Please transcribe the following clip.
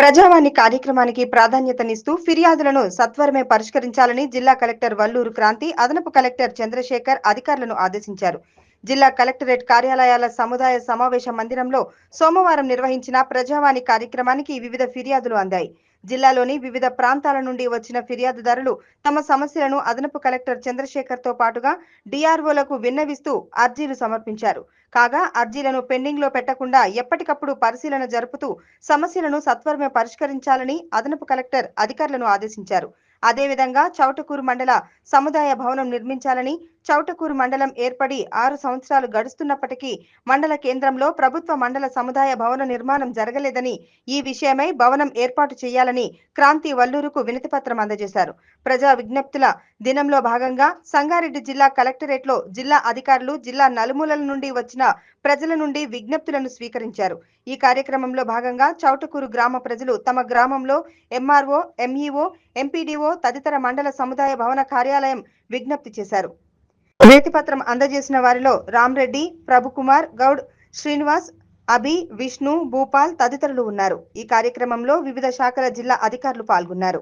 ప్రజావాణి కార్యక్రమానికి ప్రాధాన్యతనిస్తూ ఫిర్యాదులను సత్వరమే పరిష్కరించాలని జిల్లా కలెక్టర్ వల్లూరు క్రాంతి, అదనపు కలెక్టర్ చంద్రశేఖర్ అధికారులను ఆదేశించారు. జిల్లా కలెక్టరేట్ కార్యాలయాల సముదాయ సమావేశ మందిరంలో సోమవారం నిర్వహించిన ప్రజావాణి కార్యక్రమానికి వివిధ ఫిర్యాదులు అందాయి. జిల్లాలోని వివిధ ప్రాంతాల నుండి వచ్చిన ఫిర్యాదుదారులు తమ సమస్యలను అదనపు కలెక్టర్ చంద్రశేఖర్ తో పాటుగా డిఆర్ఓలకు విన్నవిస్తూ అర్జీలు సమర్పించారు. కాగా అర్జీలను పెండింగ్ లో పెట్టకుండా ఎప్పటికప్పుడు పరిశీలన జరుపుతూ సమస్యలను సత్వరమే పరిష్కరించాలని అదనపు కలెక్టర్ అధికారులను ఆదేశించారు. అదేవిధంగా చౌటకూరు మండల సముదాయ భవనం నిర్మించాలని, చౌటకూరు మండలం ఏర్పడి 6 సంవత్సరాలు గడుస్తున్నప్పటికీ మండల కేంద్రంలో ప్రభుత్వ మండల సముదాయ భవన నిర్మాణం జరగలేదని, ఈ విషయమై భవనం ఏర్పాటు చేయాలని క్రాంతి వల్లూరుకు వినతిపత్రం అందజేశారు. ప్రజా విజ్ఞప్తుల దినంలో భాగంగా సంగారెడ్డి జిల్లా కలెక్టరేట్లో జిల్లా అధికారులు జిల్లా నలుమూలల నుండి వచ్చిన ప్రజల నుండి విజ్ఞప్తులను స్వీకరించారు. ఈ కార్యక్రమంలో భాగంగా చౌటకూరు గ్రామ ప్రజలు తమ గ్రామంలో ఎంఆర్ఓ, ఎంఈఓ, ఎంపీడీఓ తదితర మండల సముదాయ భవన కార్యాలయం విజ్ఞప్తి చేశారు. వినతిపత్రం అందజేసిన వారిలో రామ్రెడ్డి, ప్రభుకుమార్, గౌడ్, శ్రీనివాస్, అభి, విష్ణు, భూపాల్ తదితరులు ఉన్నారు. ఈ కార్యక్రమంలో వివిధ శాఖల జిల్లా అధికారులు పాల్గొన్నారు.